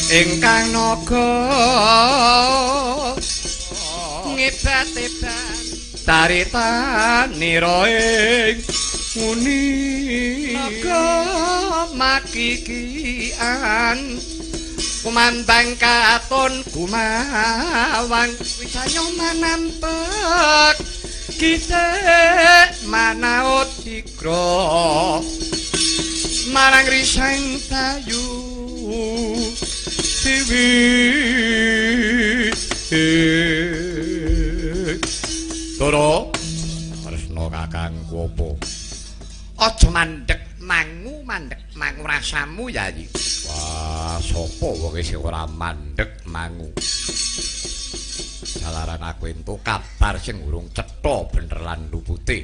ingkang naga ngebat-ebat taritanira ing muni naga makikian kumambang katon kumawang wisaya manampek kita manaut dikro marang risang tayu siwi Toro tresno kakangku apa aja mandeg mangu rasamu yayi wah sapa wong sing ora mandeg mangu jalaran aku entuk kabar sing urung cetha bener lan luputi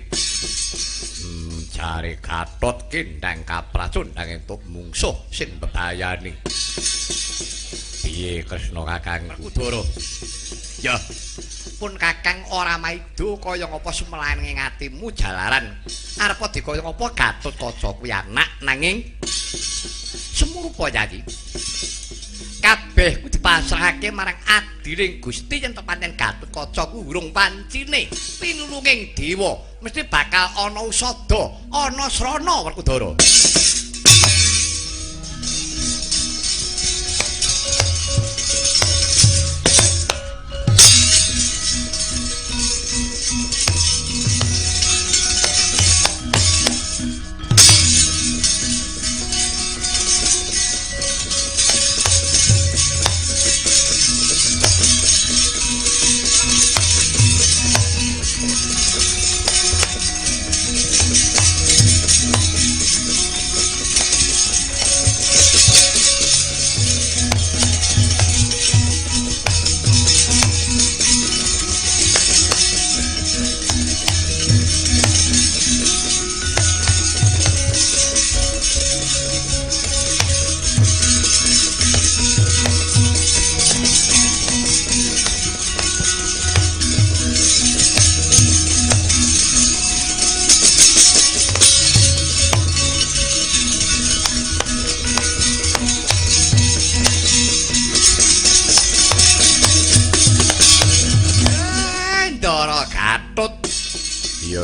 jare Gatot kendang kapracun ndang entuk mungsuh sing bebayani piye Kresna kakang Udara ya pun kakang ora maido kaya ngapa sumelane atimu jalaran arep dikaya ngapa Gatot Kaca kuwi anak nanging semurupa yayi kabeh ku dipasrahake marang adining Gusti yen pancen Gatot Kaca ku urung pancine pinulunging dewa mesti bakal ana usada ana srana Werkudara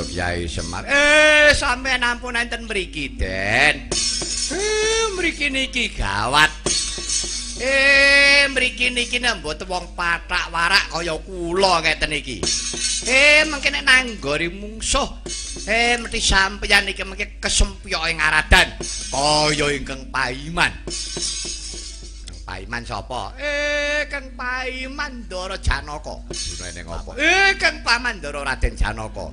Kyai Semar sampeyan ampun enten mriki Den mriki niki gawat mriki niki mboten wong pathak warak kaya kula ngeten iki mengke nek nanggori mungsuh mesti sampeyan iki mengke kesempyoke ngaradan kaya ingkang Paiman Paiman sapa? Kang Paimandara Janaka. Dunene ngopo? Kang Pamandara Raden Janaka.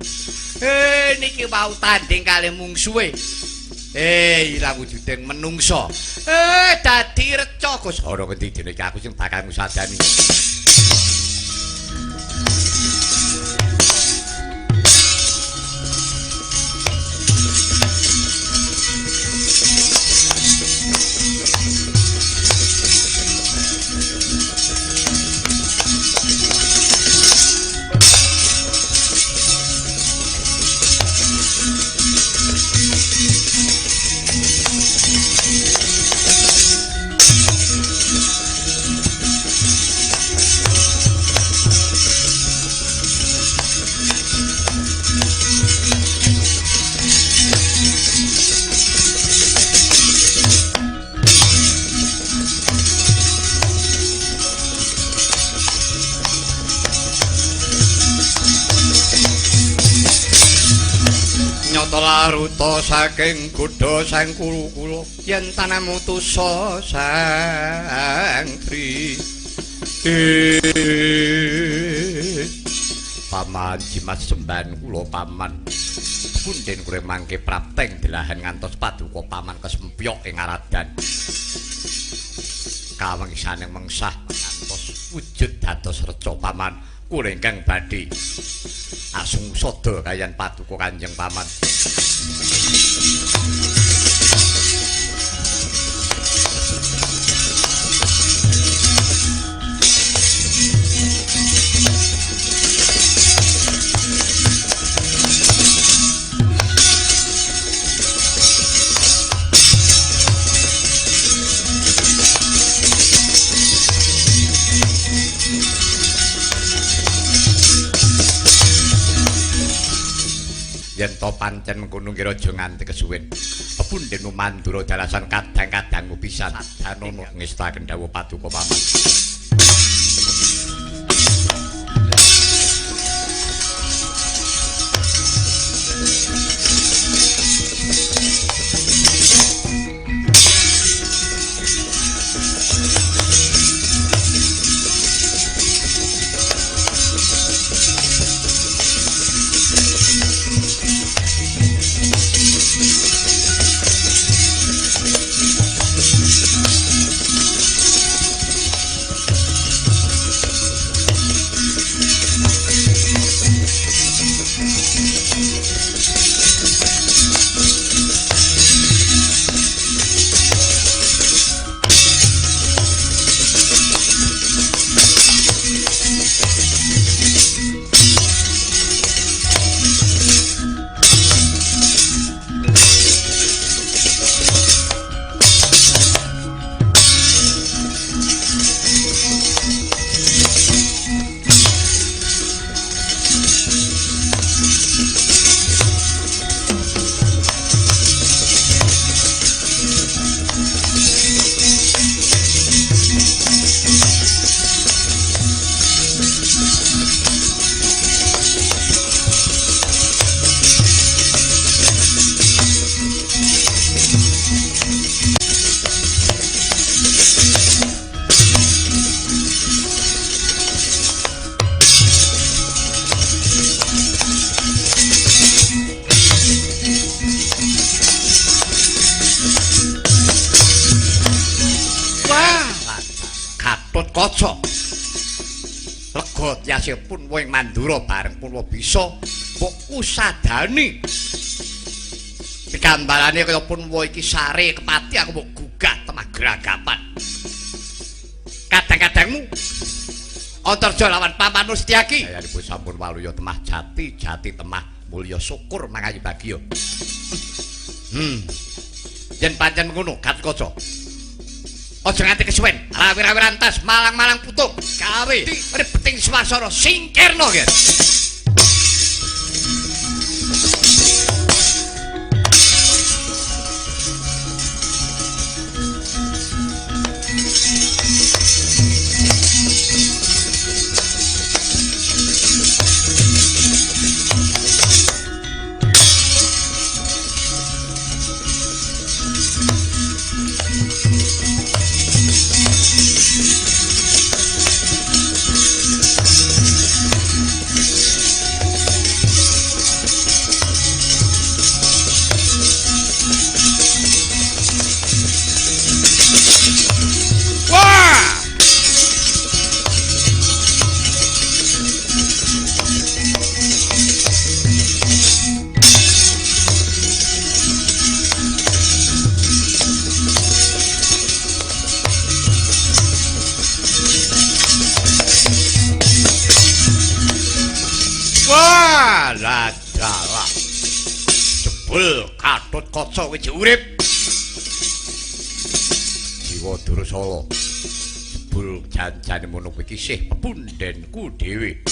Niki wau tanding kalih mungsuhe. Ira wujuding menungsa. Dadi reca Gus. Ora ngendi dene iki aku sing bakal ngusadani. Laruta saking Gudha sang kula yen tanamu tusa sangkri paman jimat semban kula paman punden kure mangke prapteng delahan ngantos paduka paman kesempyok ing aradan kawengsaning mengsah ngantos wujud dados reca paman kula ingkang badhe asung sada kayan paduka Kanjeng Paman. yen to pancen mengkono kira aja nganti kesuwen. Pepundhen Mandura dalasan kadang-kadangmu pisan danono ngestaken dawuh paduka paman. Kaca lega tyasipun wing Mandura bareng pun bisa mbok usadani pikambarane kaya pun iki sare kepati aku mbok gugah temah geragapan kadang-kadangmu Antarja lawan Paman Mustiaki ayanipun sampun waluya temah jati temah mulya syukur mangayu bagya yen pancen ngono Gatotkaca aja nganti kesuwen rawi-rawi rantas malang-malang putuk gawe rebeting swasana singkirna nggih Ladala jebul Gatotkaca wis urip jiwa Dursala jebul janjane mono iki isih pepundhenku dhewe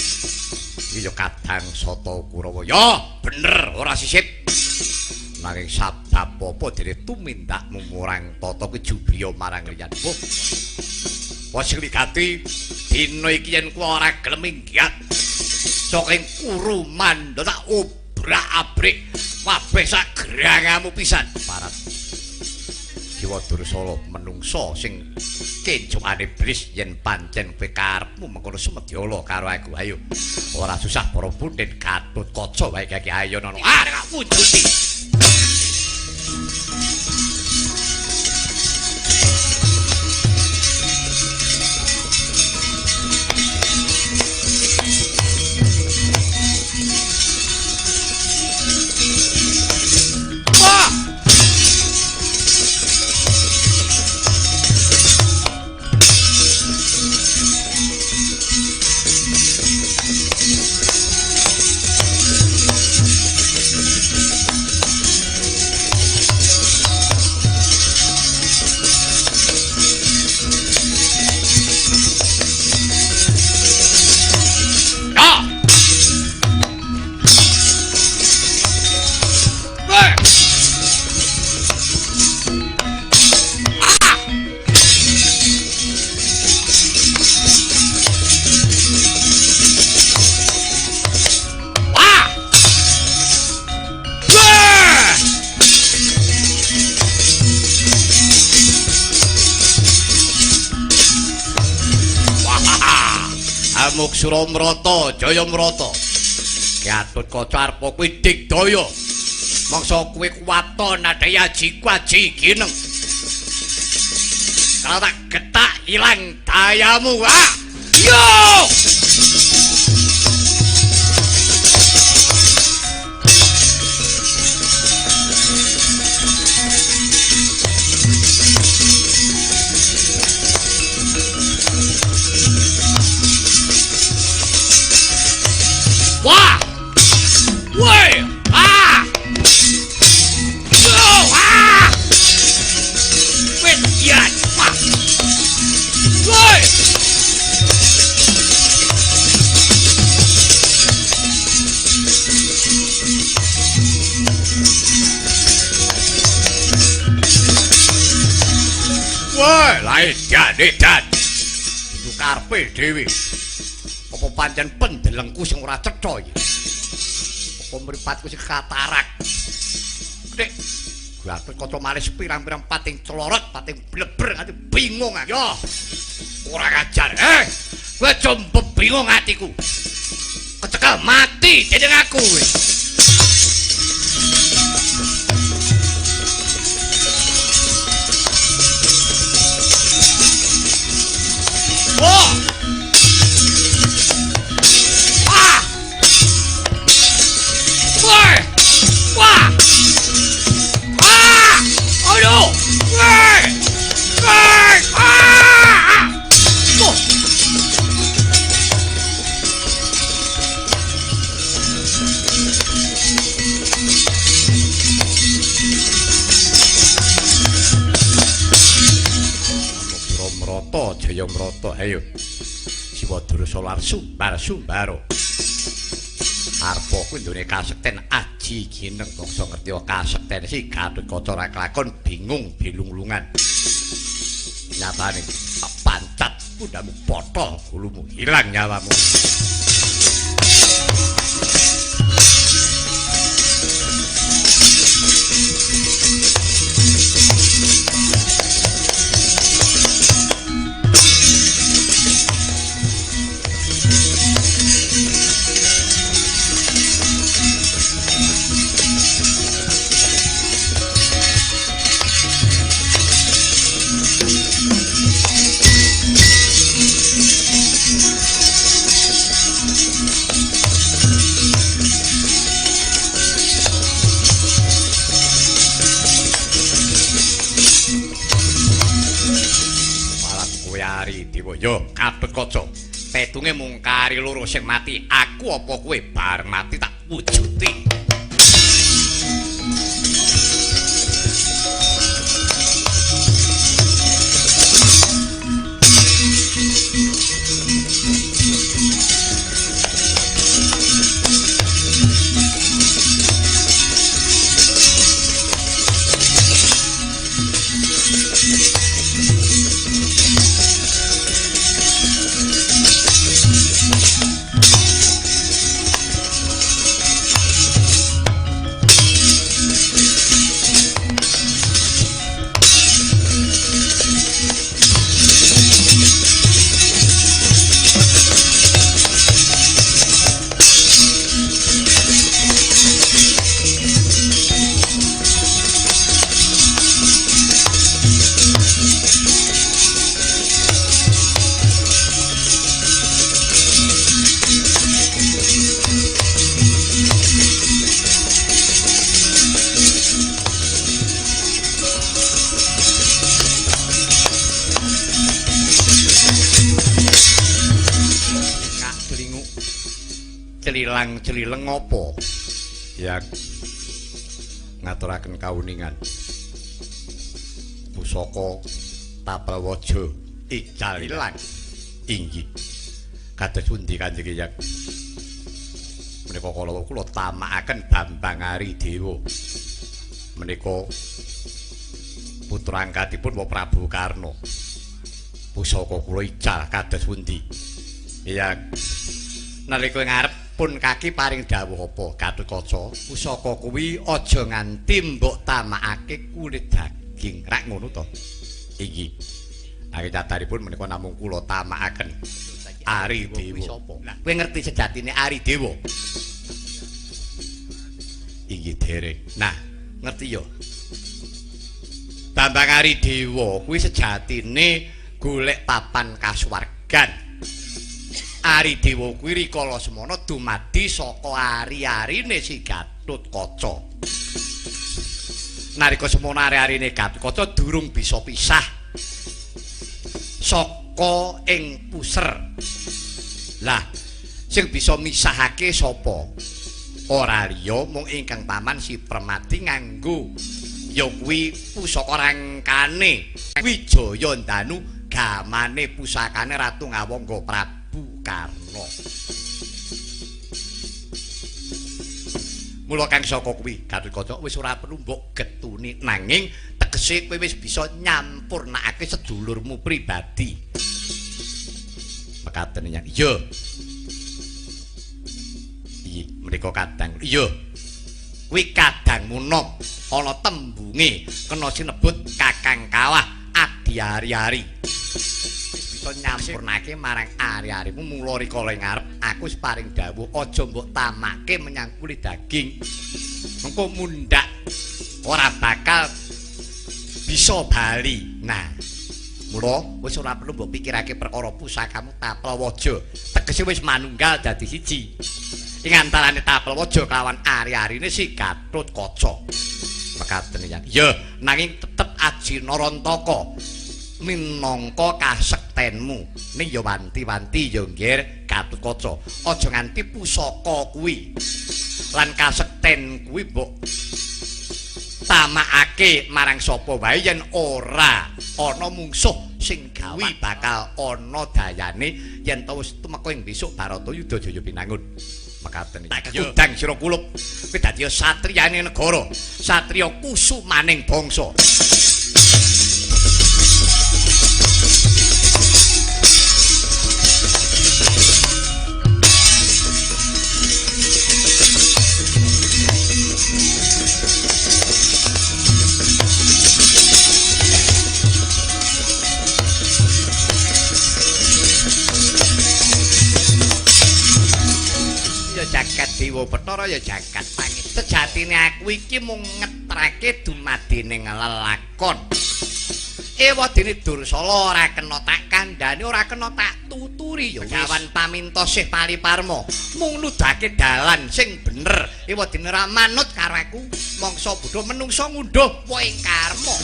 iki ya kadang sata Kurawa ya bener ora sisip nanging sabab apa dene tumindakmu murang tata kejubriya marang liyanmu wis wigati dina iki yen kowe ora gelem minggat saking kuruman tak obrak-abrik kabeh sak gerangamu pisan parat jiwa Dursala menungso sing kencukane iblis yen pancen kowe karepmu mengkono semedyala karo aku ayo ora susah para pundhen Gatotkaca wae kaki ayo nono arek wujuti Damuk Suramrata, Jayamrata. Gatotkaca arepa kowe digdaya. Mangsa kowe kuwaton nadaya jikwaji gineng. Kalau tak getak hilang dayamu. Ah! Yo! Wah! Woi! Ah! Yo! Ah! Wait, ya! Wah! Woi! Woi, lain jane dan. Itu karepe dhewe. Apa pancen pendelengku sing ora cetha iki? Apa mripatku sing katarak? Nek Gatotkaca malis pirang-pirang pating clorot, pating bleber ati bingung aku. Yo. Ora ngajar. Kowe aja bingung atiku. Kecekel mati dening aku kowe. Wah! Ah! Woi! Wah! Ah! Oh no! Woi! Woi! Ah! Oh! Suramrata, Jayamrata, ayo. Siwadara Solar Sumbaro. Arepa kuwi ndone kasekten aji gineng bangsa ngerti kasekten si Gatotkaca ra kelakon bingung bilung-lungan. Nyatane pancat pundamu potol gulumu hilang nyawamu. Yo, Gatotkaca, petunge mung kari loro sing mati, aku apa kowe bareng mati tak wujuti. Celilang apa yang ngaturaken kauningan pusaka Tapawaja ical ilang inggih kados pundi Kanjeng Hyang menika kula tamakaken Bambang Aridewa menika putra angkatipun Wa Prabu Karna pusaka kula ical kados pundi Hyang nalika ngarep pun kaki paring dawuh apa Gatotkaca pusaka kuwi aja nganti mbok tamakake kulit daging rak ngono to iki nanging cataripun menika namung kula tamakaken Ari Dewa. Kowe ngerti sejatine Ari Dewa? Iki dereng. Nah, ngerti yo. Bambang Ari Dewa kuwi sejatine golek papan kasuwargan. Ari Dewa kuwi rikala semana dumadi saka ari-arine si Gatotkaca. Nalika semana ari-arine Gatotkaca durung bisa pisah saka ing puser. Lah, sing bisa misahake sapa? Ora liya mung ingkang paman si Permati nganggo ya kuwi pusaka rangkane Wijaya Danu gamane pusakane Ratu Ngawangga Prabu Karna. Mula kang saka kuwi Gatotkaca wis ora perlu mbok getuni nanging tegese kowe wis bisa nyampurnakake sedulurmu pribadi. Mekaten nyang. Iya. Iki mriko kadang. Iya. Kuwi kadang munom ana tembunge kena sinebut Kakang Kawah Adi Ari-ari. Bisa nyampurnake marang ari-arimu mula rikala ngarep aku wis paring dawuh aja mbok tamake menyang kulit daging. Engko mundhak ora bakal bisa bali. Nah, mula wis ora perlu mbok pikirake perkara pusakamu Tapelwaja. Tegese wis manunggal dadi siji. Ing antarane Tapelwaja kelawan ari-arine si Gatotkaca. Mekaten ya. Ya, nanging tetep Aji Narantaka minangka kasektenmu. Ning ya wanti-wanti ya nggih Gatotkaca. Aja nganti pusaka kuwi lan kasekten kuwi mbok tamakake marang sapa wae yen ora ana mungsuh sing gawe bakal ana dayane yen to wis tumeka ing besok Baratayuda Jaya Pinangun. Mekaten iki. Kudang sira kulup kowe dadi satriyane negara, satriya kusumaning bangsa. Jagat Dewa Bathara ya jagat pangit. Sejatine aku iki mung ngetrake dumadine lelakon. Ewadene Dursala ora kena tak kandhani, ora kena tak tuturi ya kawan paminta sih paliparma. Mung nudake dalan sing bener. Ewadene ora manut karo aku, mangsa bodho menungsa ngunduh wae karma.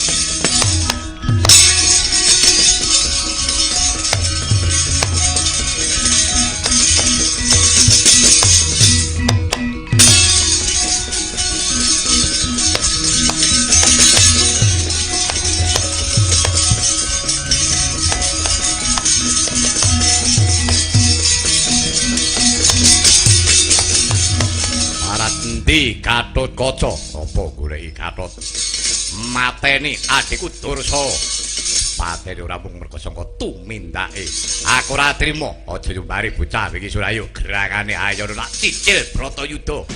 Di Gatotkaca apa goleki Gatot mateni adikku Dursala pateni ora mung merga sangka tumindake aku ora trima aja nyumbari bocah iki Surayu gerakane ayo nak cicil Bratayuda.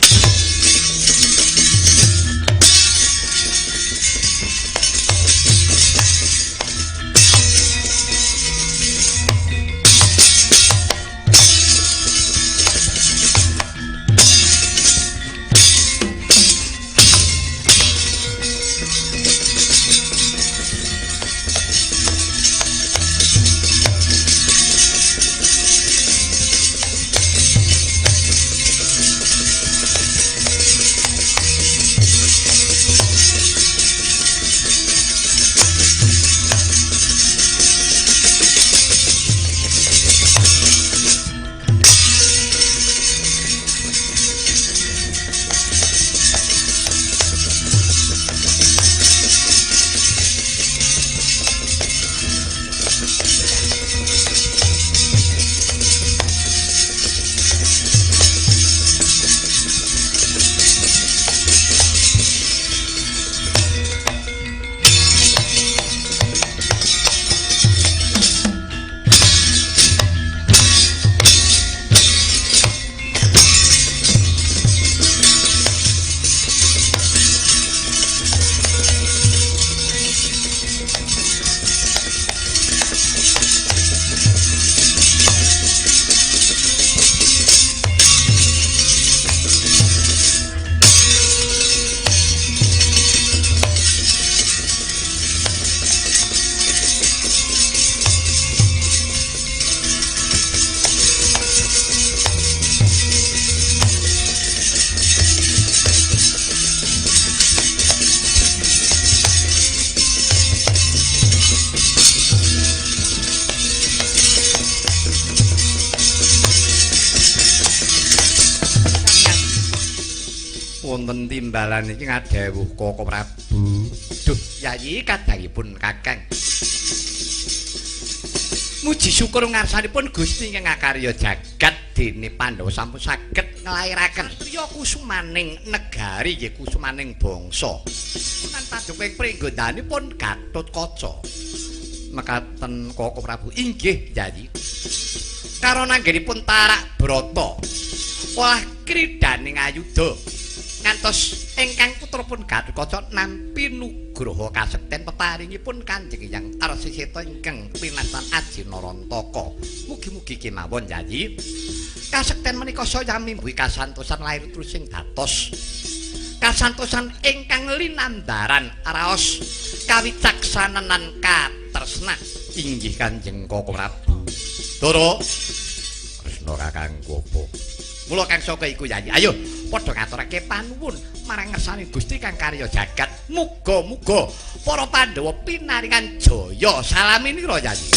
wonten timbalan iki ngadhewuh Koko Prabu. Duh, Yayi kadangipun Kakang. Muji syukur ngarsanipun Gusti ingkang ngakarya jagat dene Pandhawa sampun saged nglairaken triya kusumaning negari nggih kusumaning bangsa. Lan paduking pringgondanipun Gatotkaca. Mekaten Koko Prabu inggih Yayi. Karo nanggenipun Tarak Brata. Olah kridaning ayuda. Ngantos ingkang putrapun Gatotkaca nampi nugraha kasekten petaringipun Kanjeng Hyang Arsiseta ingkang pinastan Ajinarantaka. Mugi-mugi kemawon Yayi. Kasekten menika saya mimbuhi kasantosan lair trusing datos. Kasantosan ingkang linandaran raos kawicaksanan lan katresnan inggih Kanjeng Koko Prabu. Doro Kresna kakangku apa? Mula kang saka iku Yayi. Ayo padha ngaturake panuwun marang ngersani Gusti kang karya jagat. Muga-muga para Pandhawa pinaringan jaya. Salaminira Yayi.